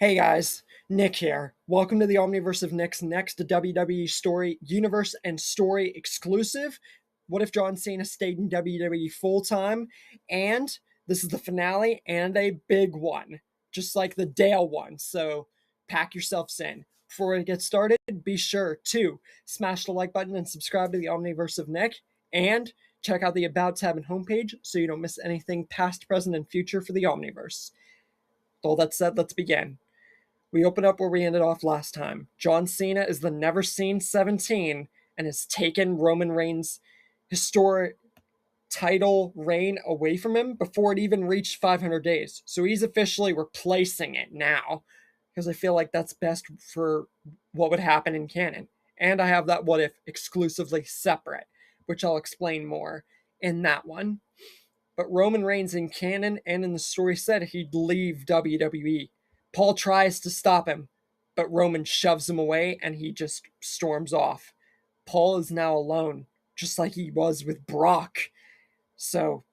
Hey guys, Nick here. Welcome to the Omniverse of Nick's next WWE story, universe and story exclusive. What if John Cena stayed in WWE full time? And this is the finale and a big one, just like the Dale one. So pack yourselves in. Before we get started, be sure to smash the like button and subscribe to the Omniverse of Nick. And check out the About tab and homepage so you don't miss anything past, present, and future for the Omniverse. With all that said, let's begin. We open up where we ended off last time. John Cena is the never seen 17 and has taken Roman Reigns' historic title reign away from him before it even reached 500 days. So he's officially replacing it now because I feel like that's best for what would happen in canon. And I have that what if exclusively separate, which I'll explain more in that one. But Roman Reigns in canon and in the story said he'd leave WWE. Paul tries to stop him, but Roman shoves him away and he just storms off. Paul is now alone, just like he was with Brock. So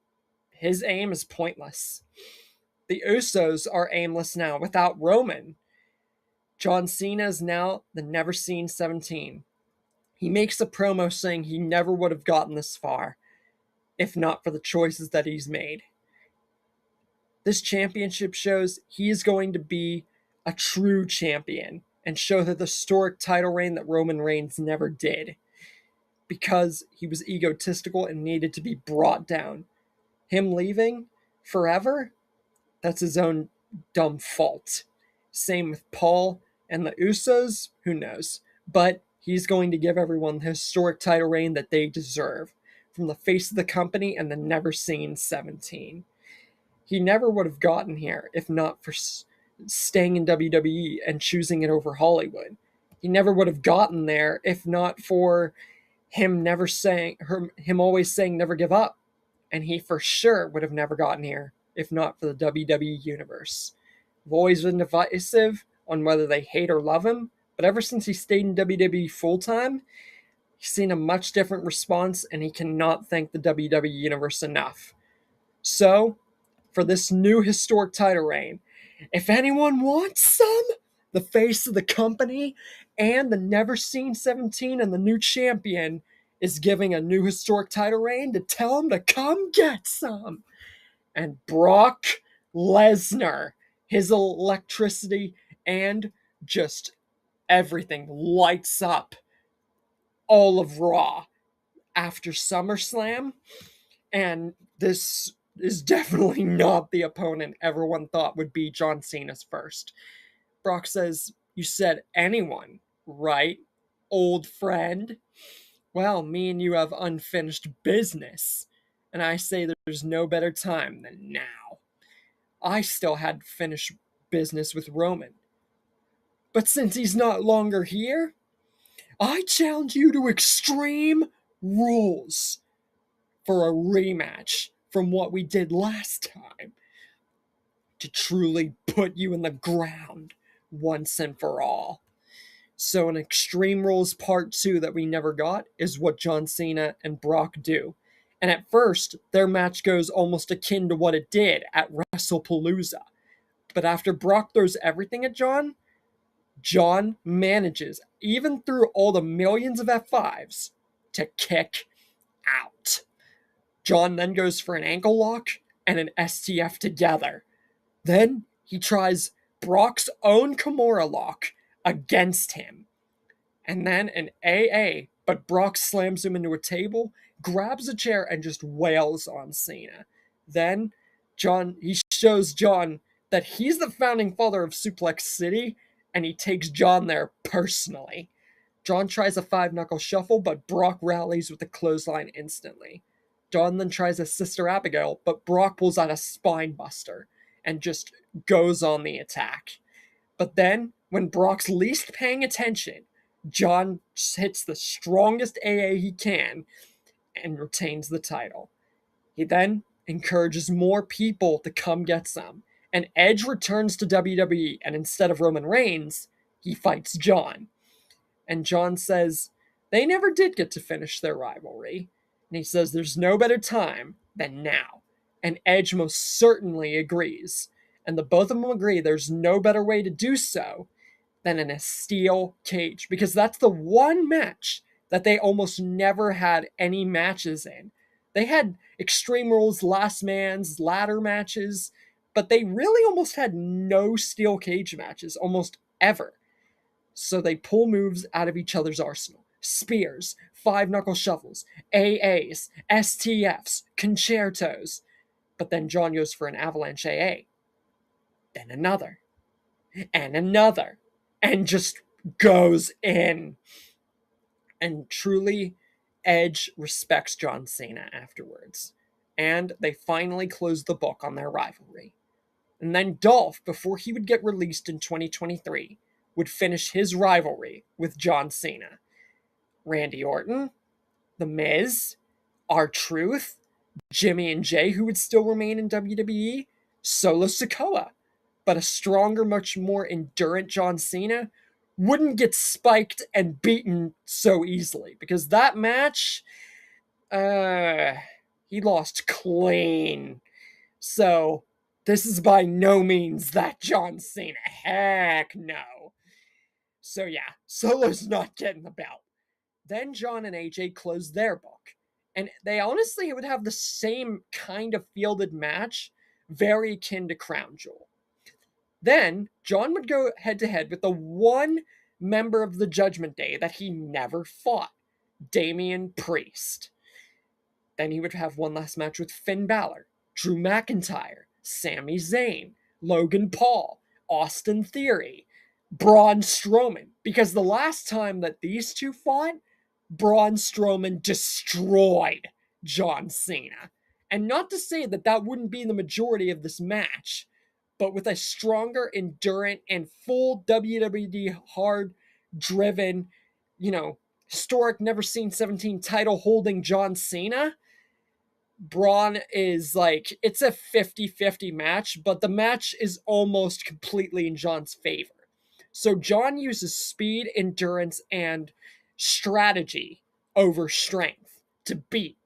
his aim is pointless. The Usos are aimless now without Roman. John Cena is now the never seen 17. He makes a promo saying he never would have gotten this far if not for the choices that he's made. This championship shows he is going to be a true champion and show the historic title reign that Roman Reigns never did because he was egotistical and needed to be brought down. Him leaving forever, that's his own dumb fault. Same with Paul and the Usos, who knows. But he's going to give everyone the historic title reign that they deserve from the face of the company and the never seen 17. He never would have gotten here if not for staying in WWE and choosing it over Hollywood. He never would have gotten there if not for him always saying never give up. And he for sure would have never gotten here if not for the WWE universe. They've always been divisive on whether they hate or love him, but ever since he stayed in WWE full time, he's seen a much different response and he cannot thank the WWE universe enough. So, for this new historic title reign, if anyone wants some, the face of the company and the never seen 17 and the new champion is giving a new historic title reign to tell him to come get some. And Brock Lesnar, his electricity and just everything lights up all of Raw after SummerSlam. And this is definitely not the opponent everyone thought would be John Cena's first. Brock says, "You said anyone, right, old friend? Well, me and you have unfinished business, and I say there's no better time than now. I still had finished business with Roman. But since he's not longer here, I challenge you to Extreme Rules for a rematch from what we did last time to truly put you in the ground once and for all." So an Extreme Rules Part 2 that we never got is what John Cena and Brock do. And at first, their match goes almost akin to what it did at WrestlePalooza. But after Brock throws everything at John manages, even through all the millions of F5s, to kick out. John then goes for an ankle lock and an STF together. Then he tries Brock's own Kimura lock against him. And then an AA, but Brock slams him into a table, grabs a chair, and just wails on Cena. Then he shows John that he's the founding father of Suplex City, and he takes John there personally. John tries a 5-knuckle shuffle, but Brock rallies with a clothesline instantly. John then tries a Sister Abigail, but Brock pulls out a spine buster and just goes on the attack. But then, when Brock's least paying attention, John hits the strongest AA he can and retains the title. He then encourages more people to come get some, and Edge returns to WWE, and instead of Roman Reigns, he fights John. And John says they never did get to finish their rivalry, and he says there's no better time than now. And Edge most certainly agrees. And the both of them agree there's no better way to do so than in a steel cage, because that's the one match that they almost never had any matches in. They had Extreme Rules, Last Man's, ladder matches, but they really almost had no steel cage matches, almost ever. So they pull moves out of each other's arsenal. Spears, five knuckle shuffles, AAs, STFs, concertos. But then John goes for an avalanche AA. Then another. And another. And just goes in. And truly, Edge respects John Cena afterwards. And they finally close the book on their rivalry. And then Dolph, before he would get released in 2023, would finish his rivalry with John Cena. Randy Orton, The Miz, R-Truth, Jimmy and Jay, who would still remain in WWE, Solo Sikoa. But a stronger, much more endurant John Cena wouldn't get spiked and beaten so easily, because that match, he lost clean. So this is by no means that John Cena. Heck no. So yeah, Solo's not getting the belt. Then John and AJ closed their book. And they honestly would have the same kind of fielded match, very akin to Crown Jewel. Then John would go head to head with the one member of the Judgment Day that he never fought, Damian Priest. Then he would have one last match with Finn Balor, Drew McIntyre, Sami Zayn, Logan Paul, Austin Theory, Braun Strowman. Because the last time that these two fought, Braun Strowman destroyed John Cena. And not to say that that wouldn't be the majority of this match, but with a stronger, endurant, and full WWE hard driven, historic, never seen 17 title holding John Cena, Braun is like, it's a 50-50 match, but the match is almost completely in John's favor. So John uses speed, endurance, and strategy over strength to beat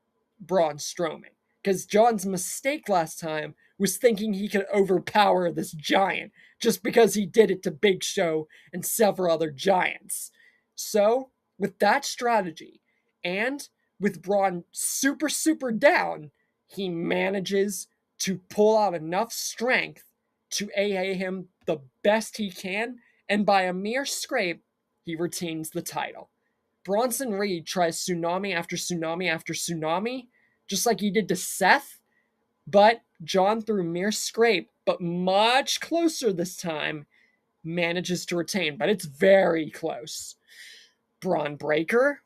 Braun Strowman. Because John's mistake last time was thinking he could overpower this giant just because he did it to Big Show and several other giants. So, with that strategy, and with Braun super, super down, he manages to pull out enough strength to AA him the best he can, and by a mere scrape, he retains the title. Bronson Reed tries tsunami after tsunami after tsunami, just like he did to Seth, but John, through mere scrape, but much closer this time, manages to retain, but it's very close. Braun Breaker,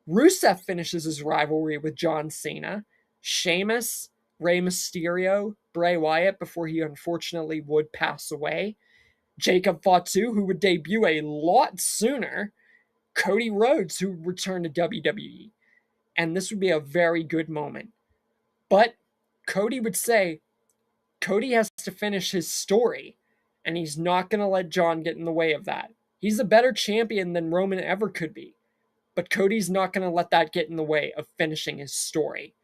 Rusev finishes his rivalry with John Cena, Sheamus, Rey Mysterio, Bray Wyatt before he unfortunately would pass away, Jacob Fatu, who would debut a lot sooner, Cody Rhodes, who returned to WWE. And this would be a very good moment. But Cody would say Cody has to finish his story, and he's not going to let John get in the way of that. He's a better champion than Roman ever could be, but Cody's not going to let that get in the way of finishing his story.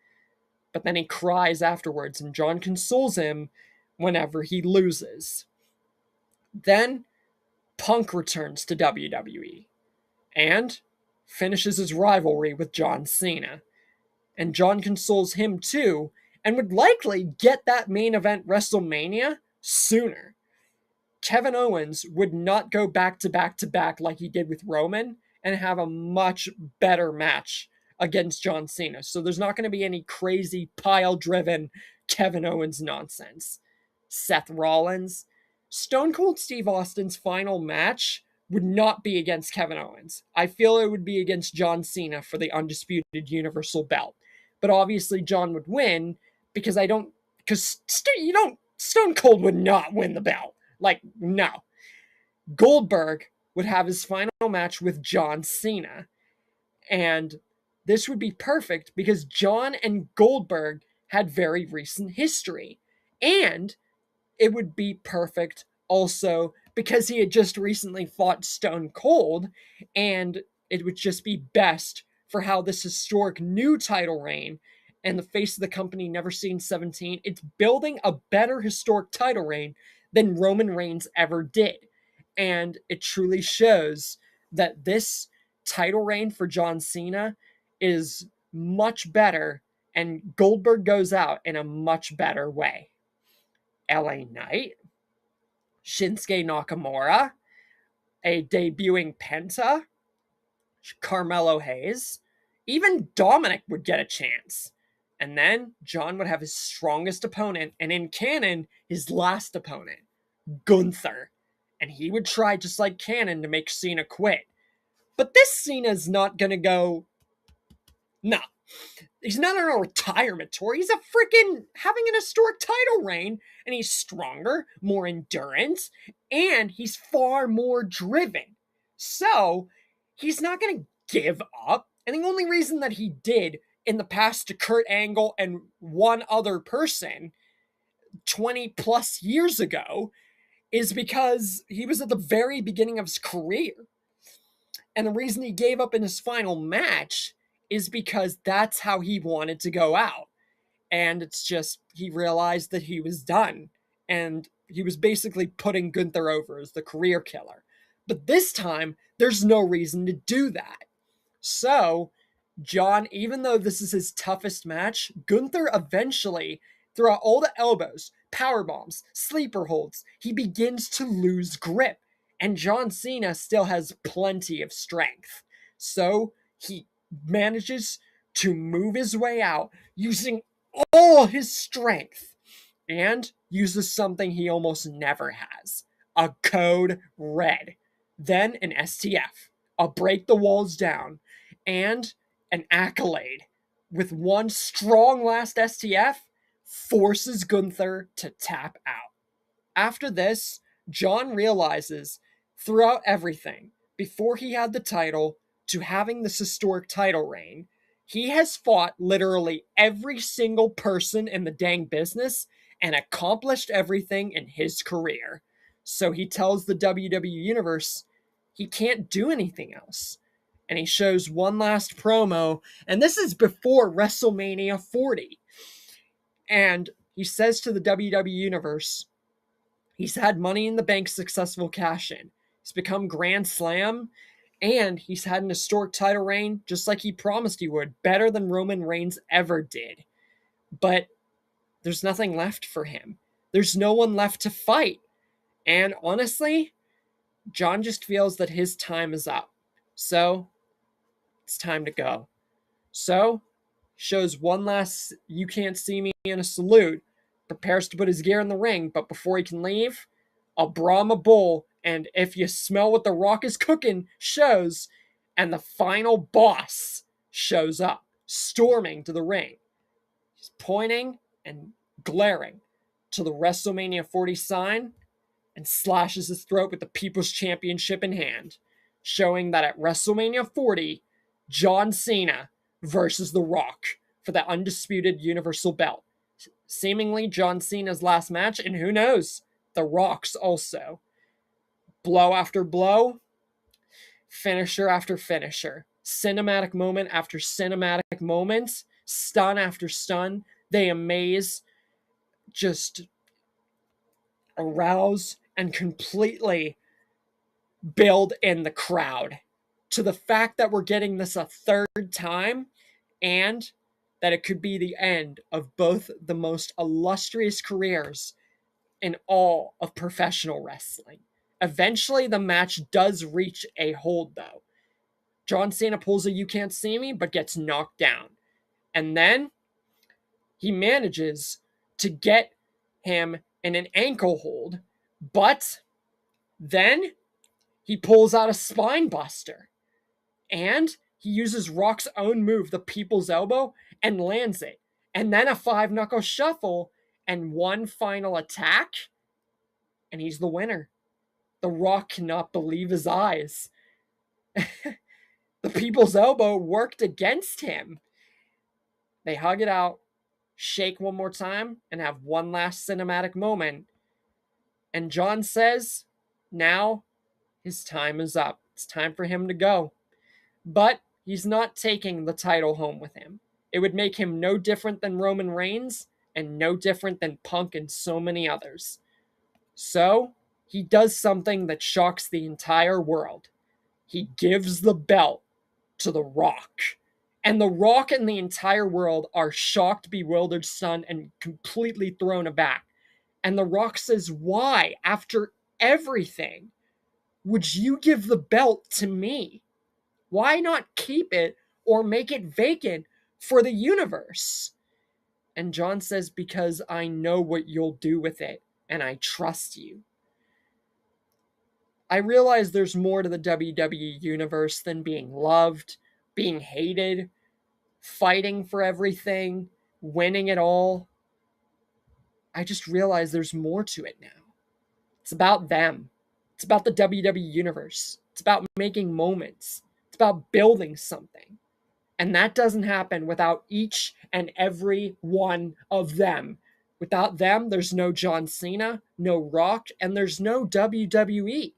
But then he cries afterwards, and John consoles him whenever he loses. Then Punk returns to WWE and finishes his rivalry with John Cena. And John consoles him too, and would likely get that main event WrestleMania sooner. Kevin Owens would not go back to back to back like he did with Roman and have a much better match against John Cena. So there's not going to be any crazy pile-driven Kevin Owens nonsense. Seth Rollins. Stone Cold Steve Austin's final match would not be against Kevin Owens. I feel it would be against John Cena for the undisputed Universal belt. But obviously John would win because Stone Cold would not win the belt. Like, no. Goldberg would have his final match with John Cena. And this would be perfect because John and Goldberg had very recent history. And it would be perfect also because he had just recently fought Stone Cold, and it would just be best for how this historic new title reign and the face of the company never seen 17, it's building a better historic title reign than Roman Reigns ever did. And it truly shows that this title reign for John Cena is much better, and Goldberg goes out in a much better way. LA Knight, Shinsuke Nakamura, a debuting Penta, Carmelo Hayes, even Dominic would get a chance. And then John would have his strongest opponent, and in canon, his last opponent, Gunther. And he would try, just like canon, to make Cena quit. But this Cena's not going to go, no. He's not on a retirement tour. He's a freaking having an historic title reign, and he's stronger, more endurance, and he's far more driven. So he's not going to give up. And the only reason that he did in the past to Kurt Angle and one other person 20 plus years ago is because he was at the very beginning of his career. And the reason he gave up in his final match is because that's how he wanted to go out. And it's just, he realized that he was done. And he was basically putting Gunther over as the career killer. But this time, there's no reason to do that. So, John, even though this is his toughest match, Gunther eventually, throughout all the elbows, power bombs, sleeper holds, he begins to lose grip. And John Cena still has plenty of strength. So, he manages to move his way out using all his strength and uses something he almost never has, a code red, then an STF, a break the walls down, and an accolade with one strong last STF forces Gunther to tap out. After this, John realizes throughout everything, before he had the title to having this historic title reign, he has fought literally every single person in the dang business and accomplished everything in his career. So he tells the WWE Universe he can't do anything else. And he shows one last promo, and this is before WrestleMania 40. And he says to the WWE Universe, he's had Money in the Bank successful cash in. He's become Grand Slam, and he's had an historic title reign just like he promised he would, better than Roman Reigns ever did. But there's nothing left for him. There's no one left to fight. And honestly, John just feels that his time is up. So, it's time to go. So, shows one last "you can't see me" in a salute, prepares to put his gear in the ring, but before he can leave, a Brahma Bull and "If You Smell What the Rock Is Cooking" shows, and the final boss shows up, storming to the ring. He's pointing and glaring to the WrestleMania 40 sign and slashes his throat with the People's Championship in hand, showing that at WrestleMania 40, John Cena versus The Rock for the undisputed Universal Belt. Seemingly John Cena's last match, and who knows, The Rock's also. Blow after blow, finisher after finisher, cinematic moment after cinematic moment, stun after stun. They amaze, just arouse, and completely build in the crowd to the fact that we're getting this a third time, and that it could be the end of both the most illustrious careers in all of professional wrestling. Eventually, the match does reach a hold, though. John Cena pulls a "you can't see me," but gets knocked down. And then he manages to get him in an ankle hold, but then he pulls out a spine buster. And he uses Rock's own move, the People's Elbow, and lands it. And then a 5-knuckle shuffle and one final attack, and he's the winner. The Rock cannot believe his eyes. The People's Elbow worked against him. They hug it out, shake one more time, and have one last cinematic moment. And John says, now his time is up. It's time for him to go. But he's not taking the title home with him. It would make him no different than Roman Reigns and no different than Punk and so many others. So he does something that shocks the entire world. He gives the belt to The Rock. And The Rock and the entire world are shocked, bewildered, stunned, and completely thrown aback. And The Rock says, "Why, after everything, would you give the belt to me? Why not keep it or make it vacant for the universe?" And John says, "Because I know what you'll do with it, and I trust you." I realize there's more to the WWE universe than being loved, being hated, fighting for everything, winning it all. I just realize there's more to it now. It's about them. It's about the WWE universe. It's about making moments. It's about building something. And that doesn't happen without each and every one of them. Without them, there's no John Cena, no Rock, and there's no WWE.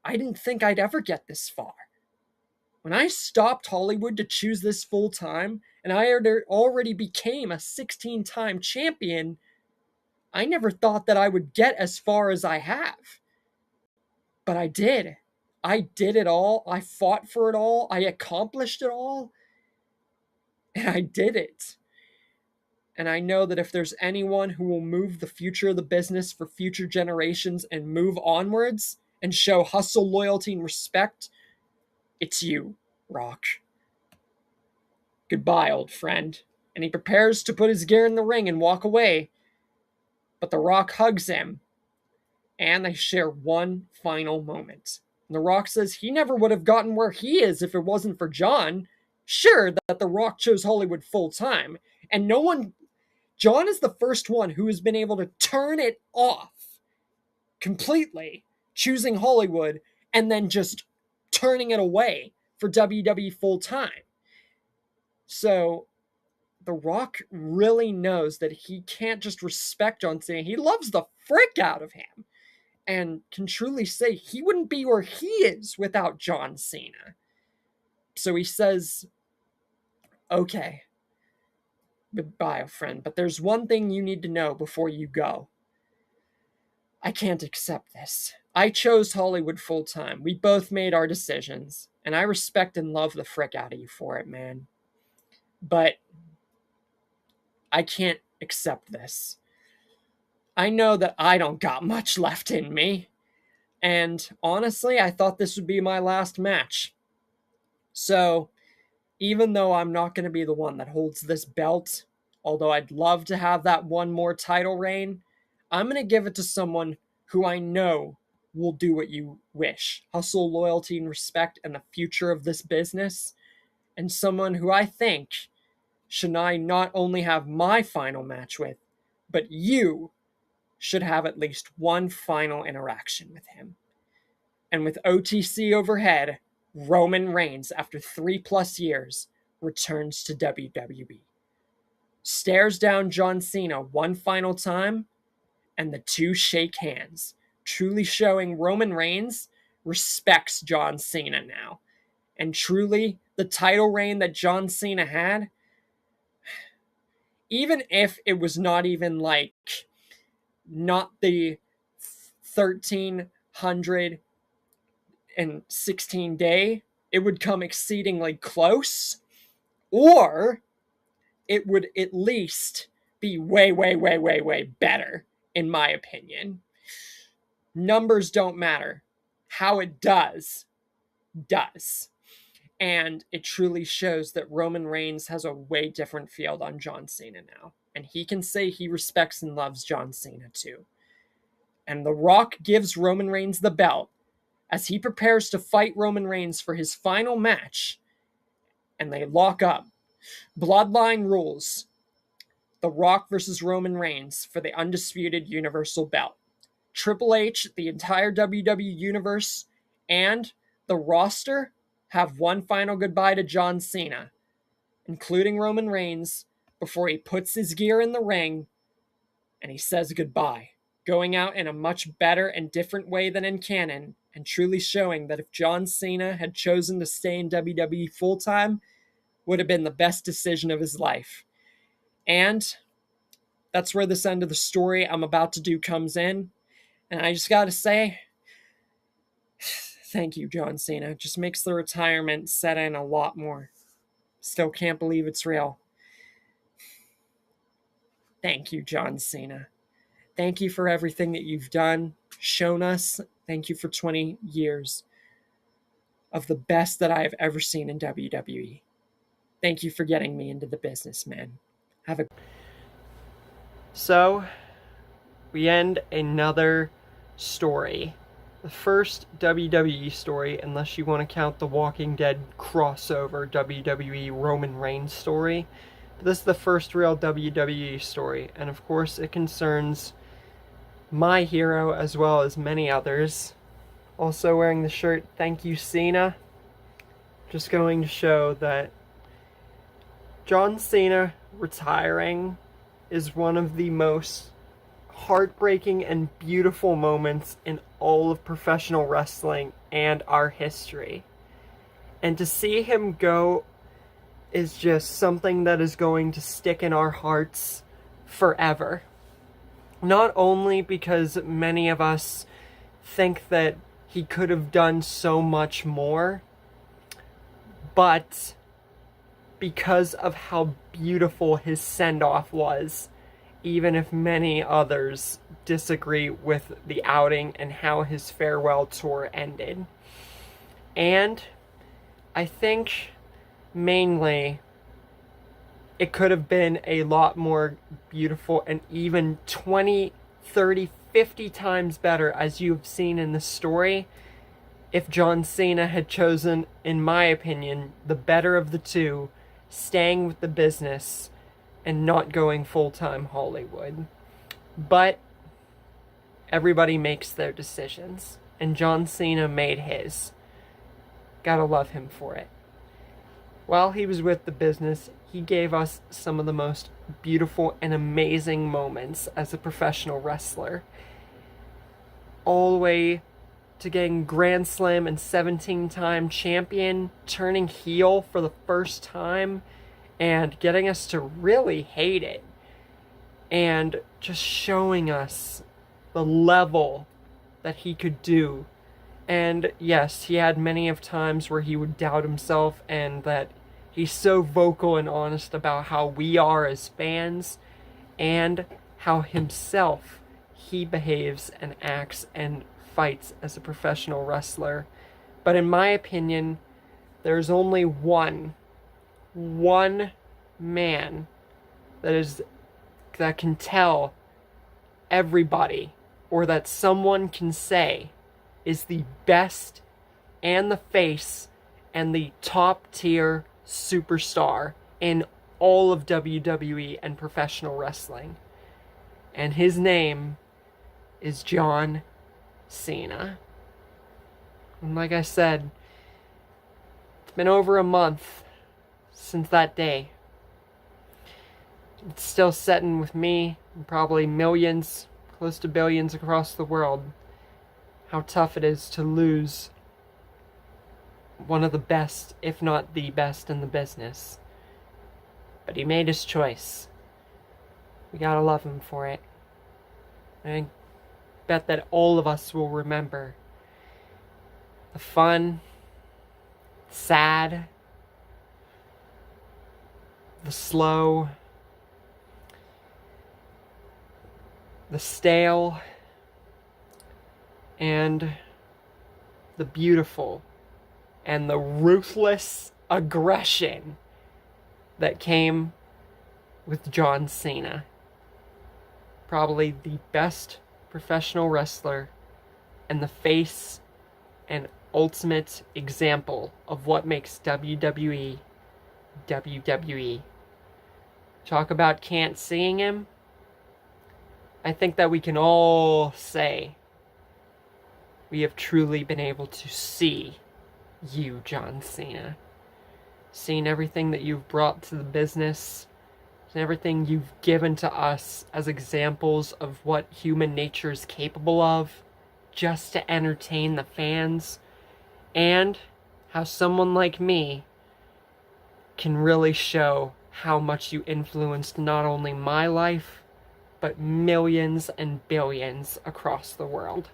I didn't think I'd ever get this far. When I stopped Hollywood to choose this full time, and I already became a 16-time champion, I never thought that I would get as far as I have. But I did. I did it all. I fought for it all. I accomplished it all. And I did it. And I know that if there's anyone who will move the future of the business for future generations and move onwards and show hustle, loyalty, and respect, it's you, Rock. Goodbye, old friend. And he prepares to put his gear in the ring and walk away. But The Rock hugs him, and they share one final moment. And The Rock says he never would have gotten where he is if it wasn't for John. Sure that The Rock chose Hollywood full time, and John is the first one who has been able to turn it off completely, choosing Hollywood and then just turning it away for WWE full time. So The Rock really knows that he can't just respect John Cena. He loves the frick out of him and can truly say he wouldn't be where he is without John Cena. So he says, "Okay, goodbye, friend, but there's one thing you need to know before you go. I can't accept this. I chose Hollywood full time. We both made our decisions, and I respect and love the frick out of you for it, man. But I can't accept this. I know that I don't got much left in me, and honestly, I thought this would be my last match. So, even though I'm not going to be the one that holds this belt, although I'd love to have that one more title reign, I'm going to give it to someone who I know will do what you wish. Hustle, loyalty, and respect, and the future of this business. And someone who I think should I not only have my final match with, but you should have at least one final interaction with him." And with OTC overhead, Roman Reigns, after 3+ years, returns to WWE. Stares down John Cena one final time, and the two shake hands, truly showing Roman Reigns respects John Cena now. And truly, the title reign that John Cena had, even if it was not even not the 1,316 day, it would come exceedingly close, or it would at least be way, way, way, way, way better, in my opinion. Numbers don't matter. How it does. And it truly shows that Roman Reigns has a way different field on John Cena now. And he can say he respects and loves John Cena too. And The Rock gives Roman Reigns the belt as he prepares to fight Roman Reigns for his final match. And they lock up. Bloodline rules. The Rock versus Roman Reigns for the undisputed Universal Belt. Triple H, the entire WWE Universe, and the roster have one final goodbye to John Cena, including Roman Reigns, before he puts his gear in the ring and he says goodbye, going out in a much better and different way than in canon, and truly showing that if John Cena had chosen to stay in WWE full-time, would have been the best decision of his life. And that's where this end of the story I'm about to do comes in. And I just gotta say, thank you, John Cena. It just makes the retirement set in a lot more. Still can't believe it's real. Thank you, John Cena. Thank you for everything that you've done, shown us. Thank you for 20 years of the best that I have ever seen in WWE. Thank you for getting me into the business, man. So, we end another story. The first WWE story, unless you want to count the Walking Dead crossover WWE Roman Reigns story. But this is the first real WWE story, and of course it concerns my hero as well as many others. Also wearing the shirt, "Thank you, Cena." Just going to show that John Cena retiring is one of the most heartbreaking and beautiful moments in all of professional wrestling and our history. And to see him go is just something that is going to stick in our hearts forever. Not only because many of us think that he could have done so much more, but because of how beautiful his send-off was, even if many others disagree with the outing and how his farewell tour ended. And I think mainly it could have been a lot more beautiful and even 20, 30, 50 times better, as you've seen in the story, if John Cena had chosen, in my opinion, the better of the two, staying with the business and not going full-time Hollywood. But everybody makes their decisions, and John Cena made his. Gotta love him for it. While he was with the business, he gave us some of the most beautiful and amazing moments as a professional wrestler. All the way to getting Grand Slam and 17-time champion, turning heel for the first time, and getting us to really hate it. And just showing us the level that he could do. And yes, he had many of times where he would doubt himself, and that he's so vocal and honest about how we are as fans, and how himself he behaves and acts and fights as a professional wrestler. But in my opinion, there's only one man that can tell everybody, or that someone can say is the best and the face and the top tier superstar in all of WWE and professional wrestling. And his name is John Cena. And like I said, it's been over a month since that day. It's still setting with me, and probably millions, close to billions across the world, how tough it is to lose one of the best, if not the best in the business. But he made his choice. We gotta love him for it. I bet that all of us will remember the fun, sad, the slow, the stale, and the beautiful, and the ruthless aggression that came with John Cena. Probably the best professional wrestler and the face and ultimate example of what makes WWE WWE. Talk about can't seeing him. I think that we can all say we have truly been able to see you, John Cena. Seen everything that you've brought to the business, and everything you've given to us as examples of what human nature is capable of, just to entertain the fans, and how someone like me can really show how much you influenced not only my life, but millions and billions across the world.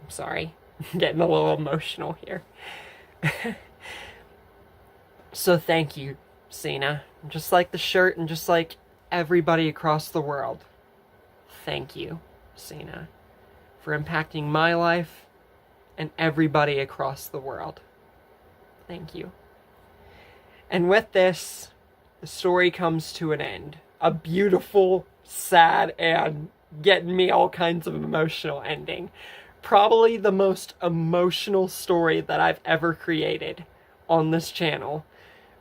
I'm sorry, I'm getting a little emotional here. So thank you, Cena. Just like the shirt and just like everybody across the world. Thank you, Cena, for impacting my life and everybody across the world. Thank you. And with this, the story comes to an end. A beautiful, sad, and getting me all kinds of emotional ending. Probably the most emotional story that I've ever created on this channel,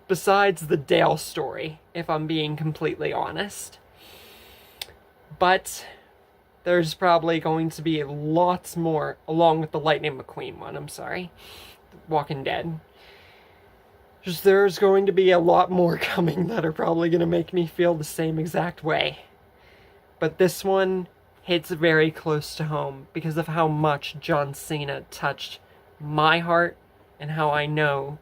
besides the Dale story, if I'm being completely honest. But there's probably going to be lots more, along with the Lightning McQueen one, I'm sorry. Walking Dead. Just there's going to be a lot more coming that are probably going to make me feel the same exact way. But this one hits very close to home because of how much John Cena touched my heart and how I know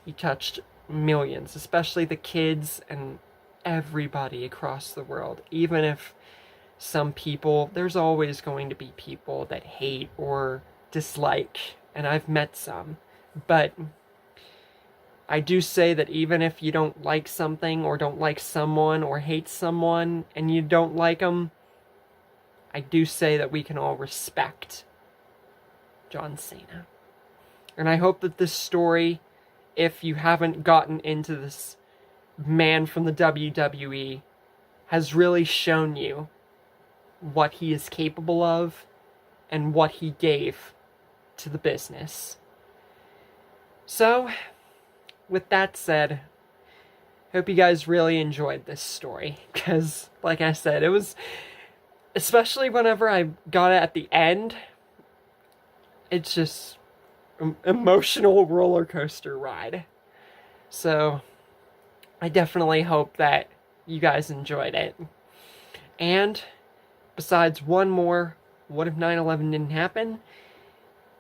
he touched millions, especially the kids and everybody across the world. Even if some people, there's always going to be people that hate or dislike, and I've met some, but I do say that even if you don't like something or don't like someone or hate someone and you don't like them, I do say that we can all respect John Cena. And I hope that this story, if you haven't gotten into this man from the WWE, has really shown you what he is capable of and what he gave to the business. So, with that said, hope you guys really enjoyed this story, because, like I said, it was, especially whenever I got it at the end, it's just an emotional roller coaster ride. So, I definitely hope that you guys enjoyed it. And, besides one more, what if 9/11 didn't happen?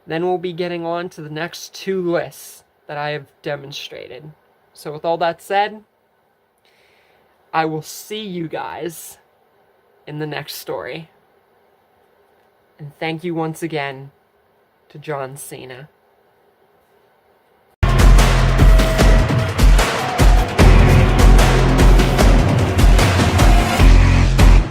Then we'll be getting on to the next two lists that I have demonstrated. So with all that said, I will see you guys in the next story. And thank you once again to John Cena.